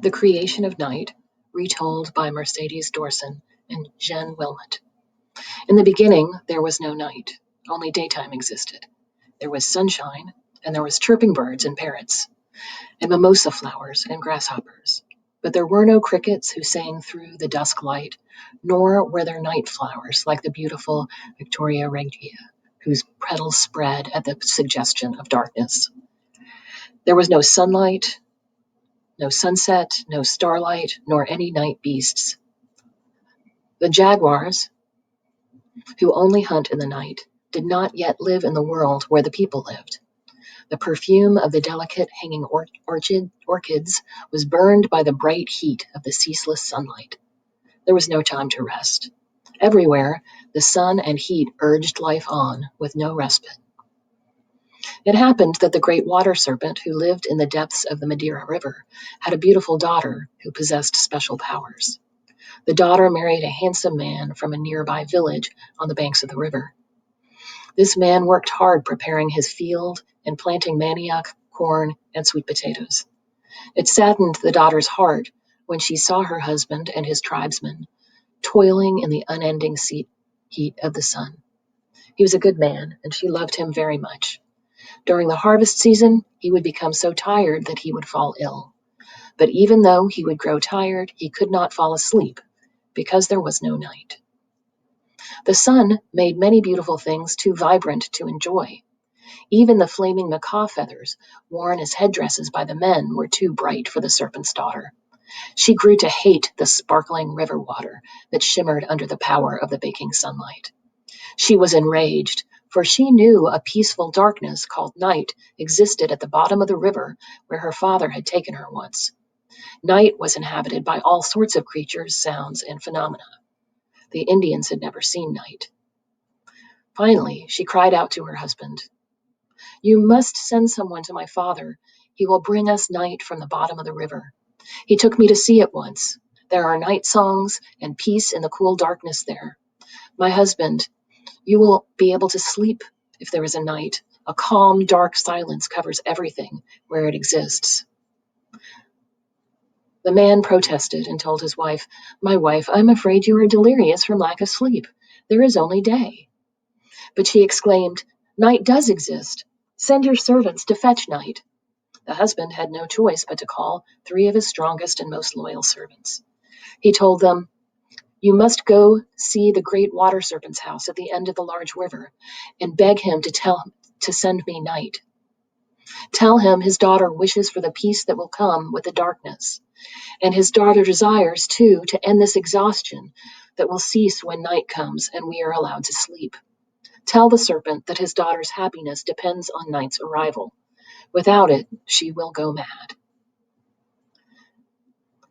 The Creation of Night, retold by Mercedes Dorson and Jen Wilmot. In the beginning, there was no night, only daytime existed. There was sunshine, and there was chirping birds and parrots, and mimosa flowers and grasshoppers. But there were no crickets who sang through the dusk light, nor were there night flowers like the beautiful Victoria regia, whose petals spread at the suggestion of darkness. There was no sunlight, no sunset, no starlight, nor any night beasts. The jaguars, who only hunt in the night, did not yet live in the world where the people lived. The perfume of the delicate hanging orchids was burned by the bright heat of the ceaseless sunlight. There was no time to rest. Everywhere, the sun and heat urged life on with no respite. It happened that the great water serpent who lived in the depths of the Madeira River had a beautiful daughter who possessed special powers. The daughter married a handsome man from a nearby village on the banks of the river. This man worked hard preparing his field and planting manioc, corn, and sweet potatoes. It saddened the daughter's heart when she saw her husband and his tribesmen toiling in the unending heat of the sun. He was a good man, and she loved him very much. During the harvest season, he would become so tired that he would fall ill. But even though he would grow tired, he could not fall asleep, because there was no night. The sun made many beautiful things too vibrant to enjoy. Even the flaming macaw feathers worn as headdresses by the men were too bright for the serpent's daughter. She grew to hate the sparkling river water that shimmered under the power of the baking sunlight. She was enraged, for she knew a peaceful darkness called night existed at the bottom of the river where her father had taken her once. Night was inhabited by all sorts of creatures, sounds, and phenomena. The Indians had never seen night. Finally, she cried out to her husband, "You must send someone to my father. He will bring us night from the bottom of the river. He took me to see it once. There are night songs and peace in the cool darkness there. My husband, you will be able to sleep if there is a night. A calm, dark silence covers everything where it exists." The man protested and told his wife, "My wife, I'm afraid you are delirious from lack of sleep. There is only day." But she exclaimed, "Night does exist. Send your servants to fetch night." The husband had no choice but to call 3 of his strongest and most loyal servants. He told them, "You must go see the great water serpent's house at the end of the large river and beg him to send me night. Tell him his daughter wishes for the peace that will come with the darkness. And his daughter desires, too, to end this exhaustion that will cease when night comes and we are allowed to sleep. Tell the serpent that his daughter's happiness depends on night's arrival. Without it, she will go mad."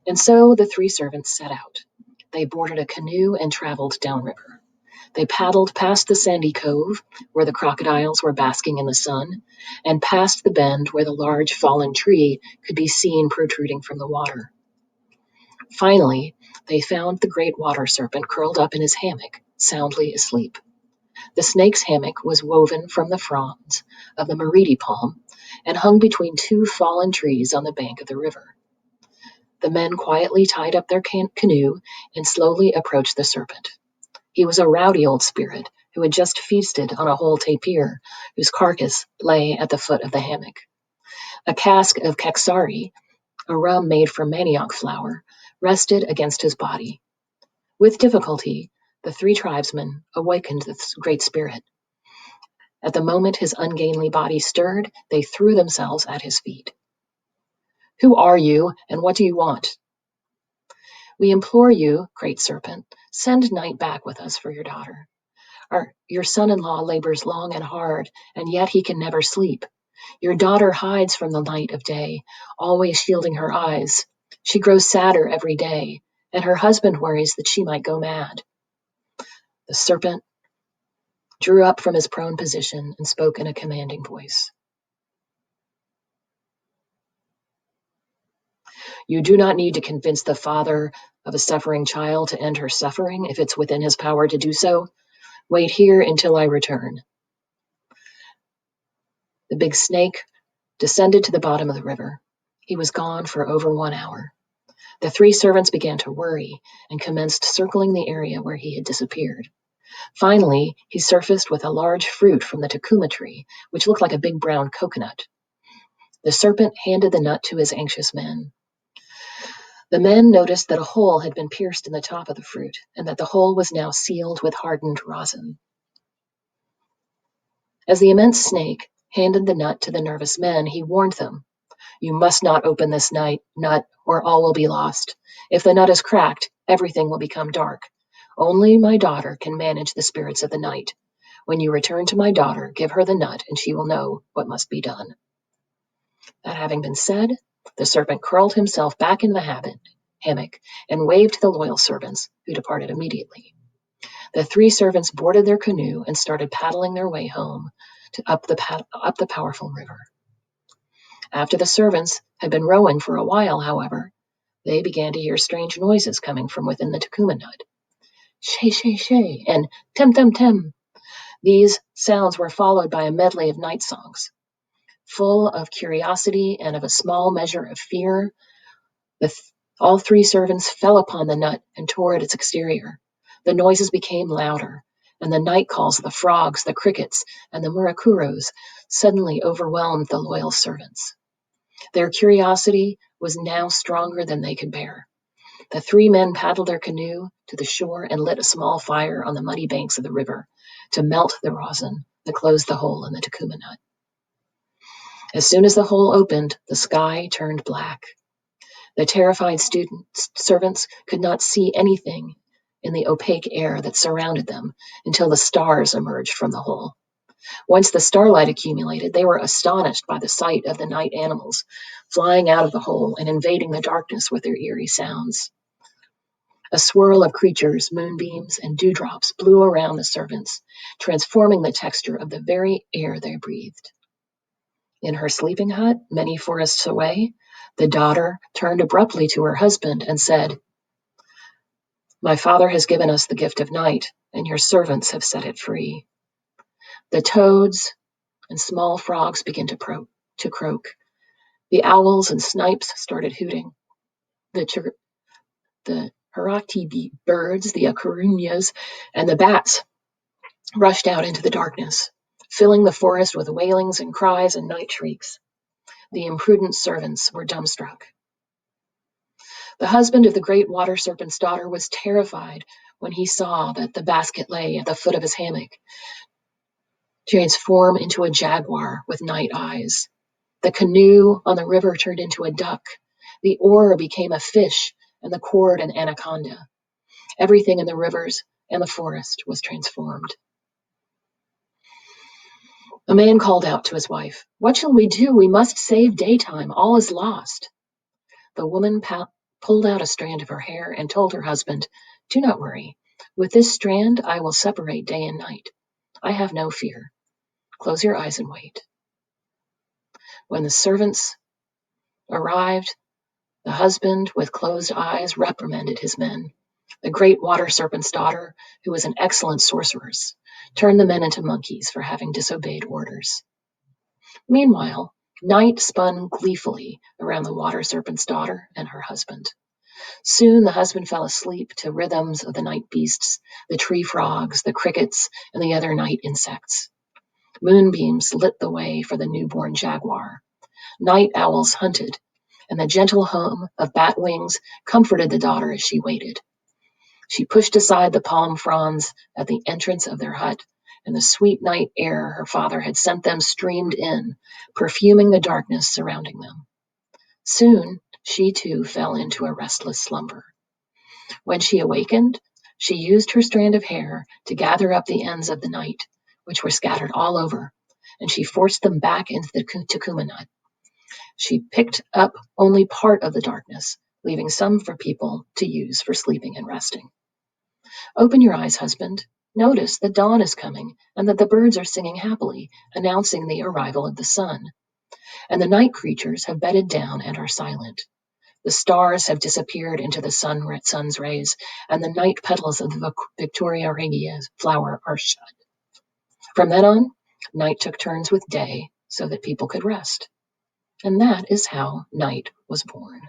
And so the 3 servants set out. They boarded a canoe and traveled downriver. They paddled past the sandy cove, where the crocodiles were basking in the sun, and past the bend where the large fallen tree could be seen protruding from the water. Finally, they found the great water serpent curled up in his hammock, soundly asleep. The snake's hammock was woven from the fronds of the maridi palm and hung between 2 fallen trees on the bank of the river. The men quietly tied up their canoe and slowly approached the serpent. He was a rowdy old spirit who had just feasted on a whole tapir, whose carcass lay at the foot of the hammock. A cask of kaksari, a rum made from manioc flour, rested against his body. With difficulty, the 3 tribesmen awakened the great spirit. At the moment his ungainly body stirred, they threw themselves at his feet. "Who are you, and what do you want?" "We implore you, great serpent, send night back with us for your daughter. Your son-in-law labors long and hard, and yet he can never sleep. Your daughter hides from the light of day, always shielding her eyes. She grows sadder every day, and her husband worries that she might go mad." The serpent drew up from his prone position and spoke in a commanding voice. "You do not need to convince the father of a suffering child to end her suffering if it's within his power to do so. Wait here until I return." The big snake descended to the bottom of the river. He was gone for over 1 hour. The 3 servants began to worry and commenced circling the area where he had disappeared. Finally, he surfaced with a large fruit from the Takuma tree, which looked like a big brown coconut. The serpent handed the nut to his anxious men. The men noticed that a hole had been pierced in the top of the fruit, and that the hole was now sealed with hardened rosin. As the immense snake handed the nut to the nervous men, he warned them, "You must not open this nut, or all will be lost. If the nut is cracked, everything will become dark. Only my daughter can manage the spirits of the night. When you return to my daughter, give her the nut, and she will know what must be done." That having been said, the serpent curled himself back in the hammock and waved to the loyal servants, who departed immediately. The 3 servants boarded their canoe and started paddling their way home up the powerful river. After the servants had been rowing for a while, however, they began to hear strange noises coming from within the Takuma nut. She, she, she, and tem, tem, tem. These sounds were followed by a medley of night songs. Full of curiosity and of a small measure of fear, all 3 servants fell upon the nut and tore at its exterior. The noises became louder, and the night calls of the frogs, the crickets, and the murakuros suddenly overwhelmed the loyal servants. Their curiosity was now stronger than they could bear. The 3 men paddled their canoe to the shore and lit a small fire on the muddy banks of the river to melt the rosin that closed the hole in the Takuma nut. As soon as the hole opened, the sky turned black. The terrified servants could not see anything in the opaque air that surrounded them until the stars emerged from the hole. Once the starlight accumulated, they were astonished by the sight of the night animals flying out of the hole and invading the darkness with their eerie sounds. A swirl of creatures, moonbeams, and dewdrops blew around the servants, transforming the texture of the very air they breathed. In her sleeping hut, many forests away, the daughter turned abruptly to her husband and said, "My father has given us the gift of night, and your servants have set it free." The toads and small frogs began to croak. The owls and snipes started hooting. The Harati birds, the acurunas, and the bats rushed out into the darkness, filling the forest with wailings and cries and night shrieks. The imprudent servants were dumbstruck. The husband of the great water serpent's daughter was terrified when he saw that the basket lay at the foot of his hammock, transform into a jaguar with night eyes. The canoe on the river turned into a duck. The oar became a fish, and the cord an anaconda. Everything in the rivers and the forest was transformed. A man called out to his wife, "What shall we do? We must save daytime. All is lost." The woman pulled out a strand of her hair and told her husband, "Do not worry. With this strand, I will separate day and night. I have no fear. Close your eyes and wait." When the servants arrived, the husband, with closed eyes, reprimanded his men. The great water serpent's daughter, who was an excellent sorceress, turned the men into monkeys for having disobeyed orders. Meanwhile, night spun gleefully around the water serpent's daughter and her husband. Soon the husband fell asleep to rhythms of the night beasts, the tree frogs, the crickets, and the other night insects. Moonbeams lit the way for the newborn jaguar. Night owls hunted, and the gentle hum of bat wings comforted the daughter as she waited. She pushed aside the palm fronds at the entrance of their hut, and the sweet night air her father had sent them streamed in, perfuming the darkness surrounding them. Soon, she too fell into a restless slumber. When she awakened, she used her strand of hair to gather up the ends of the night, which were scattered all over, and she forced them back into the Takuma nut. She picked up only part of the darkness, leaving some for people to use for sleeping and resting. Open your eyes, husband. Notice that dawn is coming and that the birds are singing happily, announcing the arrival of the sun. And the night creatures have bedded down and are silent. The stars have disappeared into the sun's rays, and the night petals of the Victoria regia flower are shut. From then on, night took turns with day so that people could rest. And that is how night was born.